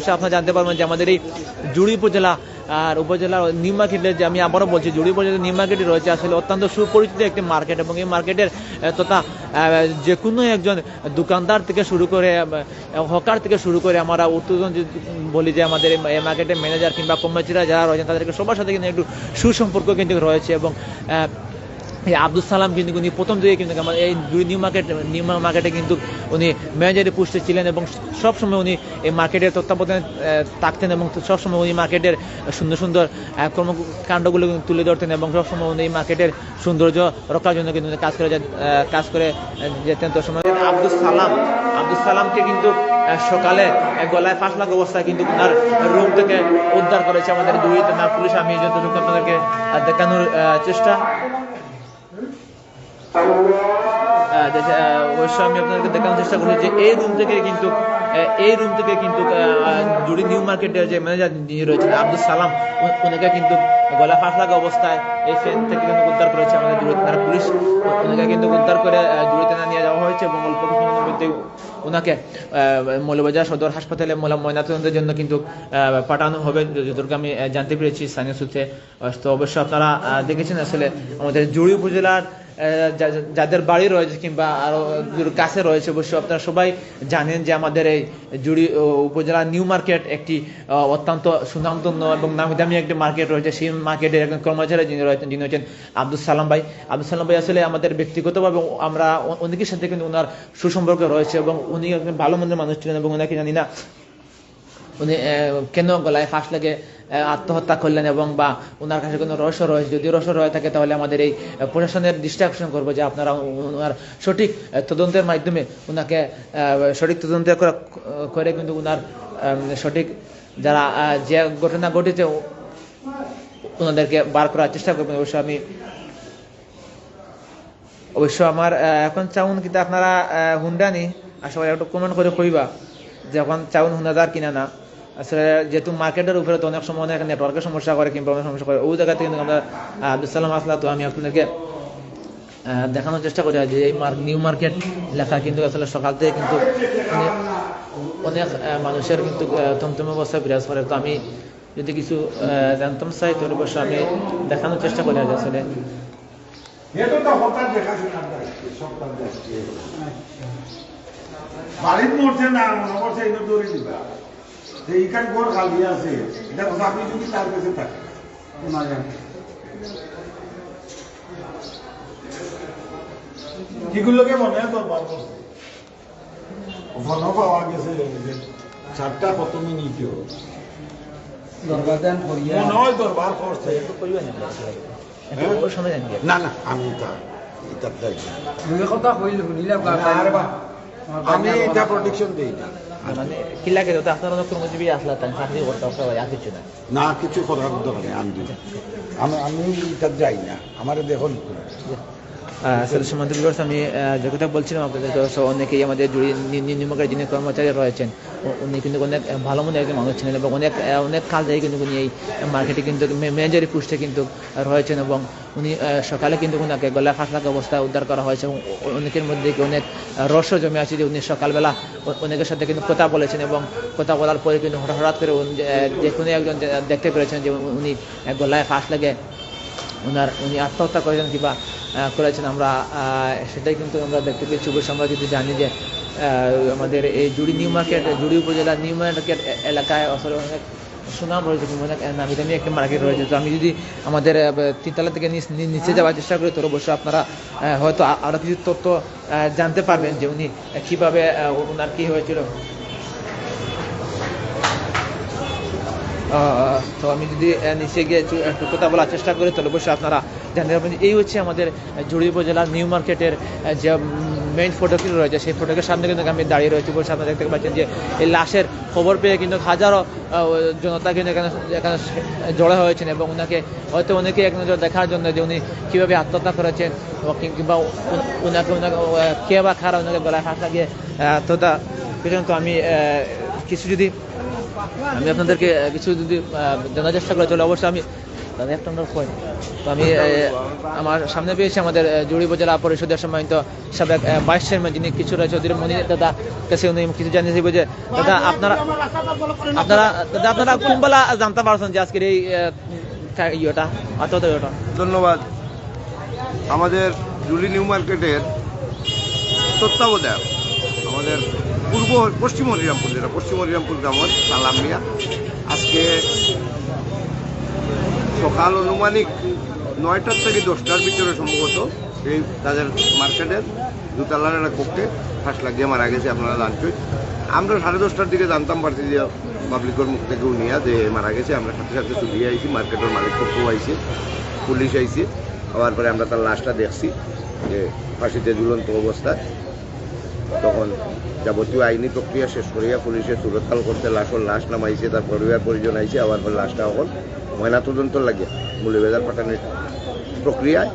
অবশ্যই আপনারা জানতে পারবেন যে আমাদের এই জুড়ি উপজেলা আর উপজেলার নিউ মার্কেটে, যে আমি আবারও বলছি জুড়ি উপজেলার নিউ মার্কেটে রয়েছে আসলে অত্যন্ত সুপরিচিত একটি মার্কেট, এবং এই মার্কেটের তথা যে কোনো একজন দোকানদার থেকে শুরু করে হকার থেকে শুরু করে আমরা উত্তরজন বলি যে আমাদের এই মার্কেটের ম্যানেজার কিংবা কর্মচারীরা যারা রয়েছেন তাদেরকে সবার সাথে কিন্তু একটু সুসম্পর্ক কিন্তু রয়েছে। এবং এই আব্দুল সালাম কিন্তু উনি প্রথম দিকে কিন্তু আমার এই নিউ মার্কেটে কিন্তু উনি ম্যানেজারি পোস্টে ছিলেন, এবং সবসময় উনি এই মার্কেটের তত্ত্বাবধানে থাকতেন, এবং সবসময় উনি মার্কেটের সুন্দর সুন্দর কর্মকাণ্ডগুলো তুলে ধরতেন, এবং সবসময় উনি এই মার্কেটের সৌন্দর্য রক্ষার জন্য কিন্তু কাজ করে যেতেন। তো সময় আব্দুল সালামকে কিন্তু সকালে গলায় ফাঁস লাগা অবস্থায় কিন্তু ওনার রুম থেকে উদ্ধার করেছে আমাদের দুই থানার পুলিশ। আমি যতটুকু আপনাদেরকে দেখানোর চেষ্টা অবশ্যই আমি আপনাদেরকে দেখানোর চেষ্টা করছি যে এই রুম থেকে কিন্তু জুড়ি নিউ মার্কেটের যে ম্যানেজার যিনি রয়েছেন আব্দুল সালাম, ওনাকে কিন্তু গলা ফাঁস লাগা অবস্থায় এই ফ্যান থেকে কিন্তু উদ্ধার করেছে আমাদের জুড়ি থানার পুলিশ। ওনাকে কিন্তু উদ্ধার করে জুড়ি থানা নিয়ে যাওয়া হয়েছে, এবং অল্প কিছুদিনের মধ্যে ওনাকে মৌলবাজার সদর হাসপাতালে ময়নাতদন্তের জন্য কিন্তু পাঠানো হবে, যতটুকু আমি জানতে পেরেছি স্থানীয় সূত্রে। তো অবশ্যই আপনারা দেখেছেন আসলে আমাদের জুড়ি উপজেলার যাদের বাড়ি রয়েছে কিংবা আরো কাছে রয়েছে, অবশ্যই আপনারা সবাই জানেন যে আমাদের এই জুড়ি উপজেলা নিউ মার্কেট একটি অত্যন্ত সুনামধন্য এবং নামি দামি একটি মার্কেট রয়েছে। সেই মার্কেটের একজন কর্মচারী যিনি হচ্ছেন আব্দুল সালাম ভাই আসলে আমাদের ব্যক্তিগতভাবে আমরা অনেকের সাথে কিন্তু ওনার সুসম্পর্ক রয়েছে, এবং উনি একজন ভালো মনের মানুষ ছিলেন, এবং ওনাকে জানি না উনি কেন গলায় ফাঁস লাগে আত্মহত্যা করলেন, এবং বা ওনার কাছে কোনো রহস্য রয়েছে। যদি রহস্য রয়ে থাকে তাহলে আমাদের এই প্রশাসনের দৃষ্টি আকর্ষণ করবো যে আপনারা ওনার সঠিক তদন্তের মাধ্যমে ওনাকে সঠিক তদন্ত করে কিন্তু ওনার সঠিক যারা যে ঘটনা ঘটেছে ওনাদেরকে বার করার চেষ্টা করবেন। অবশ্য আমার এখন চাউন কিন্তু আপনারা হুন্ডানি আসলে একটু কমেন্ট করে কইবা যে এখন চাউন হুন্ডাদার কিনা না। আসলে যেহেতু মার্কেটের উপরে তো অনেক সময় অনেক নেটওয়ার্কের সমস্যা করে কিংবা অনেক সমস্যা করে, ওই জায়গা থেকে কিন্তু আমরা আব্দুল সালাম আসলা। তো আমি আপনাদেরকে দেখানোর চেষ্টা করি যে এই নিউ মার্কেট লেখা কিন্তু আসলে সকাল থেকে কিন্তু অনেক মানুষের কিন্তু থমথমে অবস্থা বিরাজ করে। তো আমি যদি কিছু জানতাম চাই তো অবশ্যই আমি দেখানোর চেষ্টা করি আসলে বাড়ির মরছে না মনে করছে এটা দৌড়ে দিবা এইখান ঘর খালি আছে, এটা কথা আপনি যদি তার কাছে থাকে কিগুলোকে মনে হয় তোর বাবা ঘন পাওয়া গেছে 4টা কত মিনিট মনে হয় দরবার করছে না না আমি কথা আমি এটা প্রোটেকশন দিই না, মানে কি লাগে তো আপনার অনেক কর্মজীবী আসলে চাকরি করতে আর কিছু না, না কিছু করার দরকার আমি এটা যাই না আমার দেখুন। আসলে সীমান্ত বিভাগ আমি যে কথা বলছিলাম আপনাদের, অনেকেই আমাদের জুড়ি নিম্নকারী যিনি কর্মচারী রয়েছেন উনি কিন্তু অনেক ভালো মনে একজন মানুষ ছিলেন, এবং অনেক কাল থেকে কিন্তু উনি এই মার্কেটে কিন্তু ম্যানেজারি পোস্টে কিন্তু রয়েছেন, এবং উনি সকালে কিন্তু ওনাকে গলায় ফাঁস লাগা অবস্থায় উদ্ধার করা হয়েছে, এবং অনেকের মধ্যে অনেক রহস্য জমে আছে যে উনি সকালবেলা অনেকের সাথে কিন্তু কথা বলেছেন, এবং কথা বলার পরে কিন্তু হঠাৎ করে যে কোনো একজন দেখতে পেরেছেন যে উনি গলায় ফাঁস লাগে উনি আত্মহত্যা করেছেন কিংবা করেছেন। আমরা সেটাই কিন্তু আমরা দেখতে পেয়েছি। অবশ্যই আমরা যদি জানি যে আমাদের এই জুড়ি উপজেলা নিউ মার্কেট এলাকায় আসলে অনেক সুনাম রয়েছে, অনেক নামি দামি একটা মার্কেট রয়েছে। তো আমি যদি আমাদের তিনতলা থেকে নিচে যাওয়ার চেষ্টা করি তো অবশ্যই আপনারা হয়তো আরও কিছু তথ্য জানতে পারবেন যে উনি কীভাবে ওনার কী হয়েছিল। তো আমি যদি নিচে গিয়ে একটু কথা বলার চেষ্টা করি তাহলে অবশ্যই আপনারা জানতে পারবেন। এই হচ্ছে আমাদের জুড়ি উপজেলার নিউ মার্কেটের যে মেইন ফটকটি রয়েছে, সেই ফটকের সামনে কিন্তু আমি দাঁড়িয়ে রয়েছি। বলছি আপনারা দেখতে পাচ্ছেন যে এই লাশের খবর পেয়ে কিন্তু হাজারো জনতা কিন্তু এখানে জড়ো হয়েছেন, এবং ওনাকে হয়তো অনেকে এক নজর দেখার জন্য যে উনি কীভাবে আত্মহত্যা করেছেন কিংবা ওনাকে কে বা খারা ওনাকে গলায় ফাঁস লাগিয়ে আত্মহত্যা করেছেন। তো আমি আপনাদেরকে কিছু যদি জানার চেষ্টা করে চলে অবশ্যই আমি দাদা একটা নম্বর কই তো আমি আমার সামনে পেয়েছি আমাদের জুড়ি উপজেলা পরিষদের সম্মানিত সাবেক ভাইস চেয়ারম্যান যিনি কিছু রয়েছে ওদের মনি দাদা কাছে উনি কিছু জানিয়ে দিব যে দাদা আপনারা কোনবেলা জানতে পারছেন যে আজকের এই ইয়েটা আত্মহত্যা? ধন্যবাদ। আমাদের জুলি নিউ মার্কেটের তত্ত্বাবধায়ক আমাদের পশ্চিম হরিরামপুর, যেটা পশ্চিম হরিরামপুর গ্রামের সালাম মিয়া আজকে সকাল অনুমানিক 9টার থেকে 10টার ভিতরে সম্ভবত এই তাদের মার্কেটের দুতলার একটা কক্ষে ফাঁস লাগিয়ে মারা গেছে। আপনারা জানছেন, আমরা 10:30টার দিকে জানতাম পারছি যে পাবলিকের মুখ থেকে উনিয়া যে মারা গেছে। আমরা সাথে সাথে ছুটি আইছি, মার্কেটের মালিক পক্ষ আইছে, পুলিশ আইছে। হওয়ার পরে আমরা তার লাশটা দেখছি যে ফাঁসিতে ঝুলন্ত অবস্থায়। তখন যাবতীয় আইনি প্রক্রিয়া শেষ করিয়া পুলিশে সুরতকাল করতে লাশ নামাইছে, তার পরিবার পরিজন আইছে। আবার পরে লাশটা এখন ময়নাতদন্ত লাগিয়া মৌলভীবাজার পাঠানোর প্রক্রিয়ায়।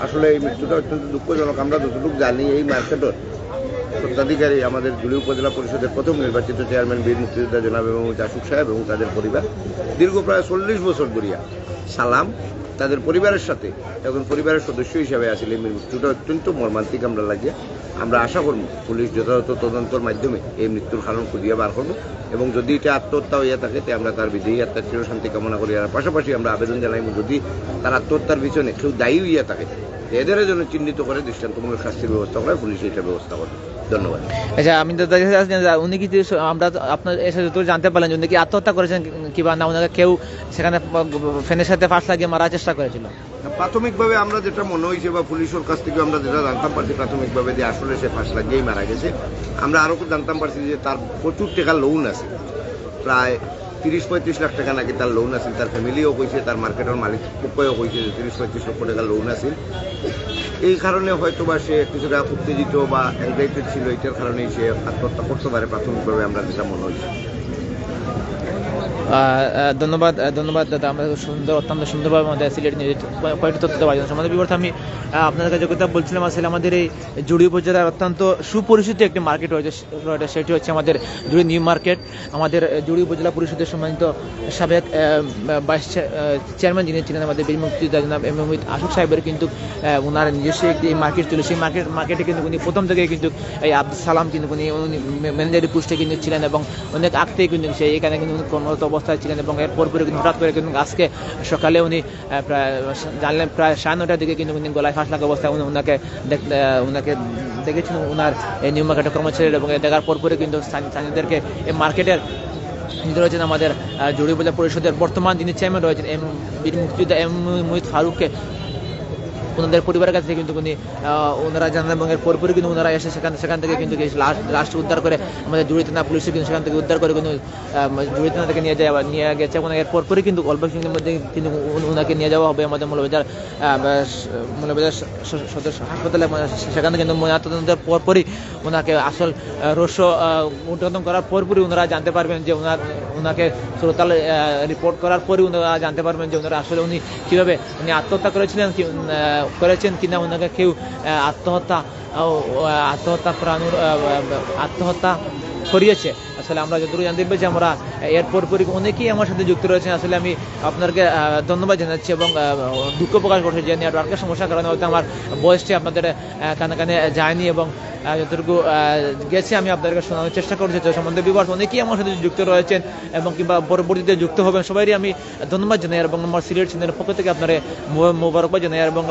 আসলে এই মৃত্যুটা অত্যন্ত দুঃখজনক। আমরা যতটুকু জানি এই মার্কেটের স্বত্বাধিকারী আমাদের জুলি উপজেলা পরিষদের প্রথম নির্বাচিত চেয়ারম্যান বীর মুক্তিযোদ্ধা জনাব মেহমুদ আশুক সাহেব এবং তাদের পরিবার দীর্ঘ প্রায় 40 বছর ধরিয়া সালাম তাদের পরিবারের সাথে এখন পরিবারের সদস্য হিসাবে আসলে এই মৃত্যুটা অত্যন্ত মর্মান্তিক আমরা লাগে। আমরা আশা করব পুলিশ যথাযথ তদন্তের মাধ্যমে এই মৃত্যুর কারণ খুঁজিয়ে বার করব এবং যদি এটা আত্মহত্যা হইয়া থাকে তে আমরা তার বিদেহী আত্মার চিরশান্তি কামনা করি। আর পাশাপাশি আমরা আবেদন জানাইব যদি তার আত্মহত্যার পিছনে কেউ দায়ী হইয়া থাকে এদের জন্য চিহ্নিত করে দৃষ্টান্তমূলক শাস্তির ব্যবস্থা করে পুলিশ এটা ব্যবস্থা করে। ধন্যবাদ। আচ্ছা, আমি উনি কি আমরা আপনার এসে জানতে পারলেন যে উনি কি আত্মহত্যা করেছেন কিংবা না ওনাকে কেউ সেখানে ফ্যানের সাথে ফাঁস লাগিয়ে মারার চেষ্টা করেছিল? প্রাথমিকভাবে আমরা যেটা মনে হয়েছে বা পুলিশের কাছ থেকে আমরা যেটা জানতাম পারছি প্রাথমিকভাবে যে আসলে সে ফাঁস লাগিয়েই মারা গেছে। আমরা আরও জানতাম পারছি যে তার প্রচুর টাকা লোন আছে, প্রায় 30-35 লাখ টাকা নাকি তার লোন আছে। তার ফ্যামিলিও কইছে, তার মার্কেটের মালিক পক্ষও কইছে যে 30-35 লক্ষ টাকা লোন আছে। এই কারণে হয়তো বা সে কিছুটা উত্তেজিত বা অ্যাংজাইটেড ছিল, এটার কারণেই সে আত্মহত্যা করতে পারে প্রাথমিকভাবে আমরা যেটা মনে হয়েছে। ধন্যবাদ দাদা। আমরা অত্যন্ত সুন্দরভাবে আমাদের সিলেট নিউজ কয়েকটি তথ্য দেওয়ার জন্য আমাদের বিবর্তে আমি আপনাদের কাছে কথা বলছিলাম। আসলে আমাদের এই জুড়ি উপজেলার অত্যন্ত সুপরিচিত একটি মার্কেট রয়েছে, সেটি হচ্ছে আমাদের জুড়ি নিউ মার্কেট। আমাদের জুড়ি উপজেলা পরিষদের সম্মানিত সাবেক ভাইস চেয়ারম্যান যিনি ছিলেন আমাদের বীর মুক্তিযোদ্ধা জনাব মেহমুদ আশুক সাহেবের কিন্তু ওনার নিজস্ব একটি মার্কেট ছিল। সেই মার্কেটে কিন্তু উনি প্রথম থেকে কিন্তু এই আব্দুল সালাম কিন্তু উনি ম্যানেজারি পোস্টে কিন্তু ছিলেন এবং অনেক আগ থেকে কিন্তু সেই এখানে কিন্তু কর্মরত অবস্থায় ছিলেন এবং এরপর পরে কিন্তু হঠাৎ করে কিন্তু আজকে সকালে উনি প্রায় জানলেন প্রায় 9:30টার দিকে কিন্তু উনি গলায় ফাঁস লাগা অবস্থায় ওনাকে দেখেছেন ওনার এই নিউ মার্কেটের কর্মচারী এবং দেখার পরে কিন্তু স্থানীয়দেরকে এই মার্কেটের রয়েছেন আমাদের জুড়ি উপজেলা পরিষদের বর্তমান যিনি চেয়ারম্যান রয়েছেন বীর মুক্তিযোদ্ধা মুহিত ফারুককে ওনাদের পরিবারের কাছে কিন্তু উনি ওনারা জানান এবং এর পরপরই কিন্তু ওনারা এসে সেখান থেকে কিন্তু লাশ উদ্ধার করে আমাদের জুড়ি থানা পুলিশ কিন্তু সেখান থেকে উদ্ধার করে কিন্তু জুড়ি থানা থেকে নিয়ে গেছে এবং এর পরপরই কিন্তু অল্প সময়ের মধ্যে কিন্তু ওনাকে নিয়ে যাওয়া হবে আমাদের মৌলভীবাজার সদর হাসপাতালে। সেখানে কিন্তু ময়নাতদন্তের পরপরই ওনাকে আসল রহস্য উদ্ঘাটন করার পরপরই ওনারা জানতে পারবেন যে ওনাকে সুরতাল রিপোর্ট করার পরই ওনারা জানতে পারবেন যে ওনারা আসলে উনি কীভাবে উনি আত্মহত্যা করেছেন কিনা, ওনাকে কেউ আত্মহত্যা করিয়েছে। আসলে আমরা যতটুকু জানতে পেরেছি আমরা এরপর অনেকেই আমার সাথে যুক্ত রয়েছেন। আসলে আমি আপনাদেরকে ধন্যবাদ জানাচ্ছি এবং দুঃখ প্রকাশ করছি যে নেটওয়ার্কের সমস্যার কারণে হয়তো আমার ভয়েসটি আপনাদের কানে কানে যায়নি এবং যতটুকু গেছে আমি আপনাদেরকে শোনানোর চেষ্টা করছি। তো সম্বন্ধে বিভাগ অনেকেই আমার সাথে যুক্ত রয়েছেন এবং কিংবা পরবর্তীতে যুক্ত হবেন, সবাইরই আমি ধন্যবাদ জানাই এবং আমার সিলেট চ্যানেলের পক্ষ থেকে আপনারা মোবারকবাদ জানাই এবং